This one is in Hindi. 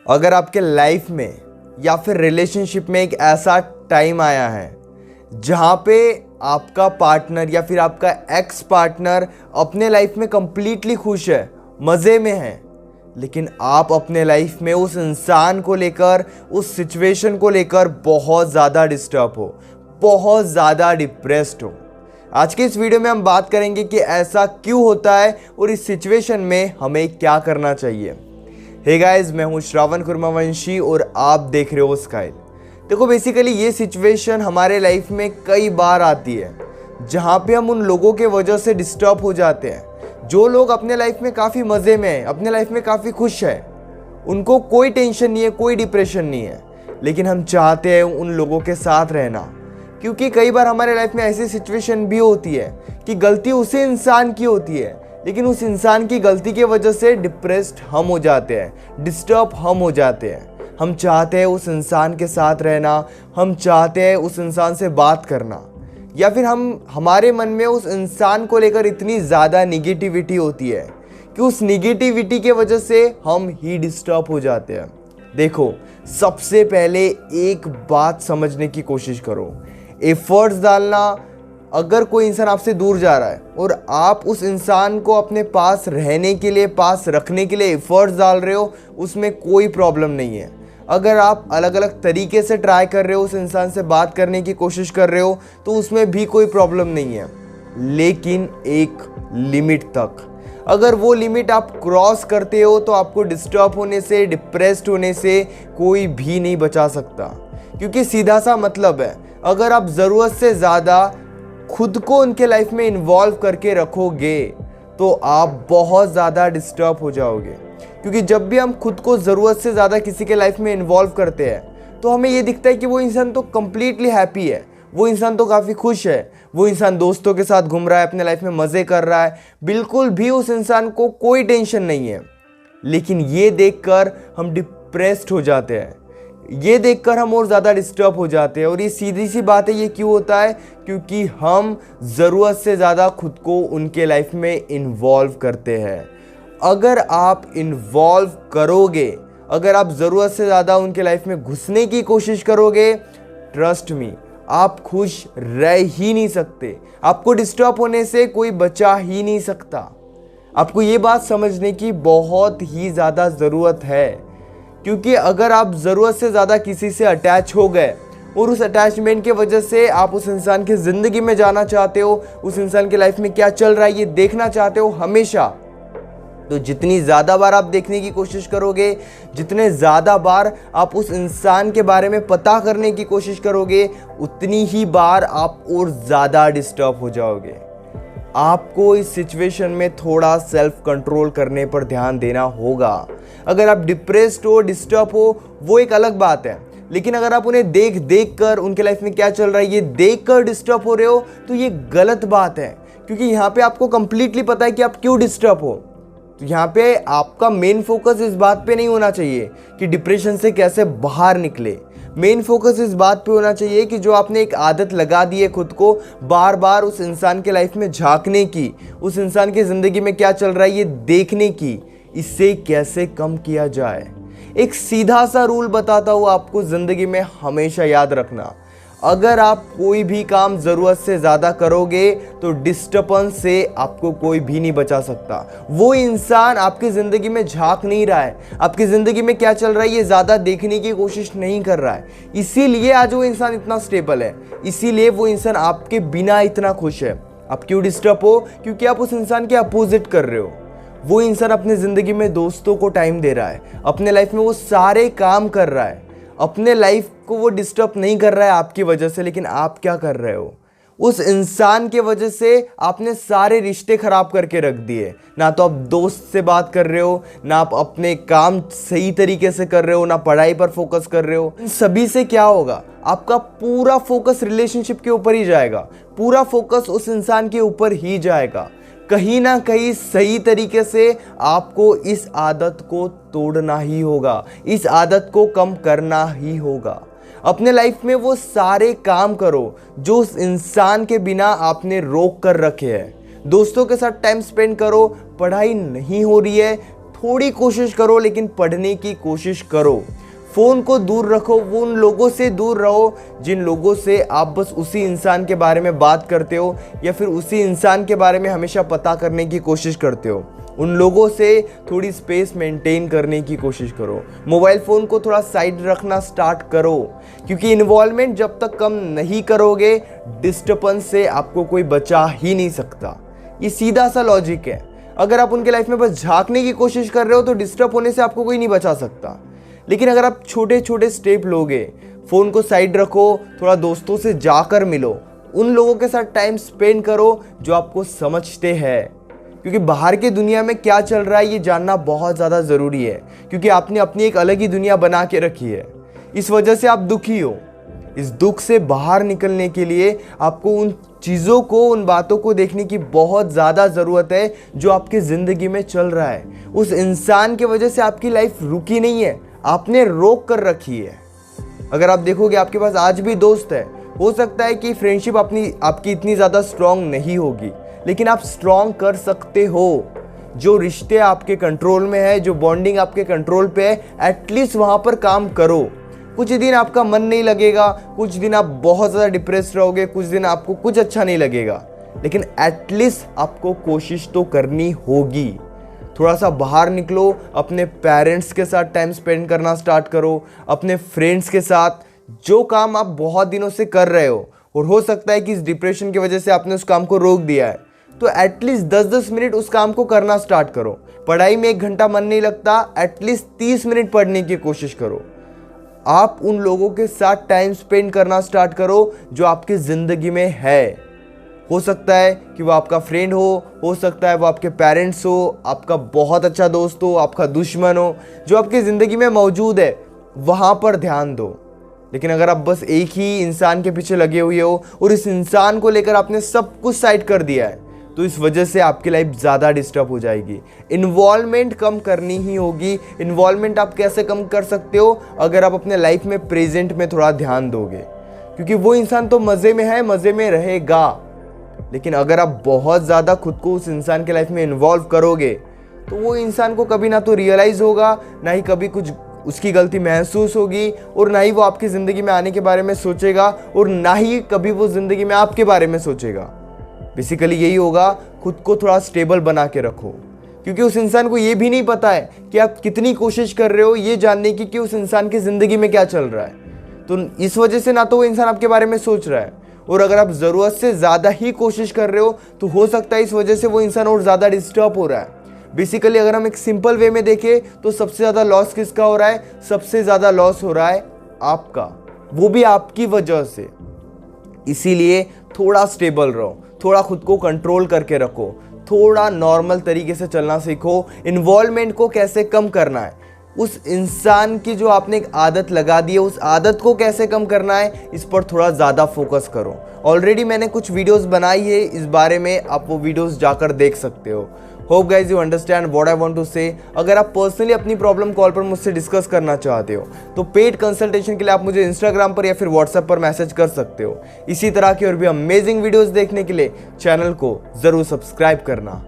अगर आपके लाइफ में या फिर रिलेशनशिप में एक ऐसा टाइम आया है जहाँ पे आपका पार्टनर या फिर आपका एक्स पार्टनर अपने लाइफ में कंप्लीटली खुश है, मज़े में है, लेकिन आप अपने लाइफ में उस इंसान को लेकर, उस सिचुएशन को लेकर बहुत ज़्यादा डिस्टर्ब हो, बहुत ज़्यादा डिप्रेस्ड हो। आज के इस वीडियो में हम बात करेंगे कि ऐसा क्यों होता है और इस सिचुएशन में हमें क्या करना चाहिए। हे गाइस, मैं हूं श्रावण कुर्मावंशी और आप देख रहे हो स्काइल। देखो, बेसिकली ये सिचुएशन हमारे लाइफ में कई बार आती है जहां पे हम उन लोगों के वजह से डिस्टर्ब हो जाते हैं जो लोग अपने लाइफ में काफ़ी मज़े में हैं, अपने लाइफ में काफ़ी खुश है, उनको कोई टेंशन नहीं है, कोई डिप्रेशन नहीं है, लेकिन हम चाहते हैं उन लोगों के साथ रहना। क्योंकि कई बार हमारे लाइफ में ऐसी सिचुएशन भी होती है कि गलती उसी इंसान की होती है, लेकिन उस इंसान की गलती की वजह से डिप्रेस्ड हम हो जाते हैं, डिस्टर्ब हम हो जाते हैं। हम चाहते हैं उस इंसान के साथ रहना, हम चाहते हैं उस इंसान से बात करना, या फिर हमारे मन में उस इंसान को लेकर इतनी ज़्यादा निगेटिविटी होती है कि उस निगेटिविटी के वजह से हम ही डिस्टर्ब हो जाते हैं। देखो, सबसे पहले एक बात समझने की कोशिश करो। एफर्ट्स डालना, अगर कोई इंसान आपसे दूर जा रहा है और आप उस इंसान को अपने पास रहने के लिए, पास रखने के लिए एफर्ट्स डाल रहे हो, उसमें कोई प्रॉब्लम नहीं है। अगर आप अलग अलग तरीके से ट्राई कर रहे हो, उस इंसान से बात करने की कोशिश कर रहे हो, तो उसमें भी कोई प्रॉब्लम नहीं है, लेकिन एक लिमिट तक। अगर वो लिमिट आप क्रॉस करते हो तो आपको डिस्टर्ब होने से, डिप्रेस्ड होने से कोई भी नहीं बचा सकता। क्योंकि सीधा सा मतलब है, अगर आप ज़रूरत से ज़्यादा खुद को उनके लाइफ में इन्वॉल्व करके रखोगे तो आप बहुत ज़्यादा डिस्टर्ब हो जाओगे। क्योंकि जब भी हम खुद को ज़रूरत से ज़्यादा किसी के लाइफ में इन्वॉल्व करते हैं तो हमें ये दिखता है कि वो इंसान तो कंप्लीटली हैप्पी है, वो इंसान तो काफ़ी खुश है, वो इंसान दोस्तों के साथ घूम रहा है, अपने लाइफ में मज़े कर रहा है, बिल्कुल भी उस इंसान को कोई टेंशन नहीं है। लेकिन ये देखकर हम डिप्रेस्ड हो जाते हैं, ये देखकर हम और ज़्यादा डिस्टर्ब हो जाते हैं। और ये सीधी सी बात है, ये क्यों होता है? क्योंकि हम ज़रूरत से ज़्यादा खुद को उनके लाइफ में इन्वॉल्व करते हैं। अगर आप इन्वॉल्व करोगे, अगर आप ज़रूरत से ज़्यादा उनके लाइफ में घुसने की कोशिश करोगे, ट्रस्ट मी, आप खुश रह ही नहीं सकते। आपको डिस्टर्ब होने से कोई बचा ही नहीं सकता। आपको ये बात समझने की बहुत ही ज़्यादा ज़रूरत है। क्योंकि अगर आप ज़रूरत से ज़्यादा किसी से अटैच हो गए और उस अटैचमेंट के वजह से आप उस इंसान की ज़िंदगी में जाना चाहते हो, उस इंसान की लाइफ में क्या चल रहा है ये देखना चाहते हो हमेशा, तो जितनी ज़्यादा बार आप देखने की कोशिश करोगे, जितने ज़्यादा बार आप उस इंसान के बारे में पता करने की कोशिश करोगे, उतनी ही बार आप और ज़्यादा डिस्टर्ब हो जाओगे। आपको इस सिचुएशन में थोड़ा सेल्फ कंट्रोल करने पर ध्यान देना होगा। अगर आप डिप्रेस्ड हो, डिस्टर्ब हो, वो एक अलग बात है, लेकिन अगर आप उन्हें देख कर, उनके लाइफ में क्या चल रहा है ये देख कर डिस्टर्ब हो रहे हो, तो ये गलत बात है। क्योंकि यहाँ पे आपको कंप्लीटली पता है कि आप क्यों डिस्टर्ब हो। तो यहाँ पे आपका मेन फोकस इस बात पे नहीं होना चाहिए कि डिप्रेशन से कैसे बाहर निकले। मेन फोकस इस बात पे होना चाहिए कि जो आपने एक आदत लगा दी है खुद को बार बार उस इंसान के लाइफ में झांकने की, उस इंसान की ज़िंदगी में क्या चल रहा है ये देखने की, इससे कैसे कम किया जाए। एक सीधा सा रूल बताता हूँ आपको, ज़िंदगी में हमेशा याद रखना, अगर आप कोई भी काम ज़रूरत से ज़्यादा करोगे तो डिस्टर्बेंस से आपको कोई भी नहीं बचा सकता। वो इंसान आपकी ज़िंदगी में झांक नहीं रहा है, आपकी ज़िंदगी में क्या चल रहा है ये ज़्यादा देखने की कोशिश नहीं कर रहा है। इसीलिए आज वो इंसान इतना स्टेबल है, इसीलिए वो इंसान आपके बिना इतना खुश है। आप क्यों डिस्टर्ब हो? क्योंकि आप उस इंसान के अपोजिट कर रहे हो। वो इंसान अपने ज़िंदगी में दोस्तों को टाइम दे रहा है, अपने लाइफ में वो सारे काम कर रहा है, अपने लाइफ को वो डिस्टर्ब नहीं कर रहा है आपकी वजह से। लेकिन आप क्या कर रहे हो? उस इंसान के वजह से आपने सारे रिश्ते खराब करके रख दिए। ना तो आप दोस्त से बात कर रहे हो, ना आप अपने काम सही तरीके से कर रहे हो, ना पढ़ाई पर फोकस कर रहे हो। इन सभी से क्या होगा? आपका पूरा फोकस रिलेशनशिप के ऊपर ही जाएगा, पूरा फोकस उस इंसान के ऊपर ही जाएगा। कहीं ना कहीं सही तरीके से आपको इस आदत को तोड़ना ही होगा, इस आदत को कम करना ही होगा। अपने लाइफ में वो सारे काम करो जो उस इंसान के बिना आपने रोक कर रखे हैं। दोस्तों के साथ टाइम स्पेंड करो, पढ़ाई नहीं हो रही है थोड़ी कोशिश करो, लेकिन पढ़ने की कोशिश करो। फ़ोन को दूर रखो, वो उन लोगों से दूर रहो जिन लोगों से आप बस उसी इंसान के बारे में बात करते हो या फिर उसी इंसान के बारे में हमेशा पता करने की कोशिश करते हो। उन लोगों से थोड़ी स्पेस मेंटेन करने की कोशिश करो। मोबाइल फ़ोन को थोड़ा साइड रखना स्टार्ट करो, क्योंकि इन्वॉल्वमेंट जब तक कम नहीं करोगे, डिस्टर्बेंस से आपको कोई बचा ही नहीं सकता। ये सीधा सा लॉजिक है। अगर आप उनके लाइफ में बस झांकने की कोशिश कर रहे हो तो डिस्टर्ब होने से आपको कोई नहीं बचा सकता। लेकिन अगर आप छोटे छोटे स्टेप लोगे, फ़ोन को साइड रखो, थोड़ा दोस्तों से जाकर मिलो, उन लोगों के साथ टाइम स्पेंड करो जो आपको समझते हैं, क्योंकि बाहर की दुनिया में क्या चल रहा है ये जानना बहुत ज़्यादा ज़रूरी है, क्योंकि आपने अपनी एक अलग ही दुनिया बना के रखी है। इस वजह से आप दुखी हो। इस दुख से बाहर निकलने के लिए आपको उन चीज़ों को, उन बातों को देखने की बहुत ज़्यादा ज़रूरत है जो आपकी ज़िंदगी में चल रहा है। उस इंसान की वजह से आपकी लाइफ रुकी नहीं है, आपने रोक कर रखी है। अगर आप देखोगे आपके पास आज भी दोस्त है, हो सकता है कि फ्रेंडशिप आपकी इतनी ज़्यादा स्ट्रांग नहीं होगी, लेकिन आप स्ट्रांग कर सकते हो। जो रिश्ते आपके कंट्रोल में है, जो बॉन्डिंग आपके कंट्रोल पे है, एटलीस्ट वहाँ पर काम करो। कुछ दिन आपका मन नहीं लगेगा, कुछ दिन आप बहुत ज़्यादा डिप्रेस्ड रहोगे, कुछ दिन आपको कुछ अच्छा नहीं लगेगा, लेकिन एटलीस्ट आपको कोशिश तो करनी होगी। थोड़ा सा बाहर निकलो, अपने पेरेंट्स के साथ टाइम स्पेंड करना स्टार्ट करो, अपने फ्रेंड्स के साथ। जो काम आप बहुत दिनों से कर रहे हो और हो सकता है कि इस डिप्रेशन की वजह से आपने उस काम को रोक दिया है, तो एटलीस्ट 10-10 मिनट उस काम को करना स्टार्ट करो। पढ़ाई में 1 घंटा मन नहीं लगता, एटलीस्ट 30 मिनट पढ़ने की कोशिश करो। आप उन लोगों के साथ टाइम स्पेंड करना स्टार्ट करो जो आपकी ज़िंदगी में है। हो सकता है कि वो आपका फ्रेंड हो सकता है वो आपके पेरेंट्स हो, आपका बहुत अच्छा दोस्त हो, आपका दुश्मन हो, जो आपकी ज़िंदगी में मौजूद है, वहाँ पर ध्यान दो। लेकिन अगर आप बस एक ही इंसान के पीछे लगे हुए हो और इस इंसान को लेकर आपने सब कुछ साइड कर दिया है, तो इस वजह से आपकी लाइफ ज़्यादा डिस्टर्ब हो जाएगी। इन्वॉल्वमेंट कम करनी ही होगी। इन्वॉल्वमेंट आप कैसे कम कर सकते हो? अगर आप अपने लाइफ में प्रेजेंट में थोड़ा ध्यान दोगे, क्योंकि वो इंसान तो मज़े में है, मज़े में रहेगा। लेकिन अगर आप बहुत ज़्यादा खुद को उस इंसान के लाइफ में इन्वॉल्व करोगे, तो वो इंसान को कभी ना तो रियलाइज़ होगा, ना ही कभी कुछ उसकी गलती महसूस होगी, और ना ही वो आपकी ज़िंदगी में आने के बारे में सोचेगा, और ना ही कभी वो ज़िंदगी में आपके बारे में सोचेगा। बेसिकली यही होगा, खुद को थोड़ा स्टेबल बना के रखो, क्योंकि उस इंसान को ये भी नहीं पता है कि आप कितनी कोशिश कर रहे हो ये जानने की कि उस इंसान की ज़िंदगी में क्या चल रहा है। तो इस वजह से ना तो वो इंसान आपके बारे में सोच रहा है, और अगर आप ज़रूरत से ज़्यादा ही कोशिश कर रहे हो तो हो सकता है इस वजह से वो इंसान और ज़्यादा डिस्टर्ब हो रहा है। बेसिकली अगर हम एक सिंपल वे में देखें तो सबसे ज़्यादा लॉस किसका हो रहा है? सबसे ज़्यादा लॉस हो रहा है आपका, वो भी आपकी वजह से। इसीलिए थोड़ा स्टेबल रहो, थोड़ा खुद को कंट्रोल करके रखो, थोड़ा नॉर्मल तरीके से चलना सीखो। इन्वॉल्वमेंट को कैसे कम करना है, उस इंसान की जो आपने एक आदत लगा दी है, उस आदत को कैसे कम करना है, इस पर थोड़ा ज़्यादा फोकस करो। ऑलरेडी मैंने कुछ वीडियोस बनाई है इस बारे में, आप वो वीडियोस जाकर देख सकते हो। Hope guys you understand what I want to say. अगर आप पर्सनली अपनी प्रॉब्लम कॉल पर मुझसे डिस्कस करना चाहते हो तो पेड कंसल्टेशन के लिए आप मुझे इंस्टाग्राम पर या फिर व्हाट्सएप पर मैसेज कर सकते हो। इसी तरह की और भी अमेजिंग वीडियोस देखने के लिए चैनल को ज़रूर सब्सक्राइब करना।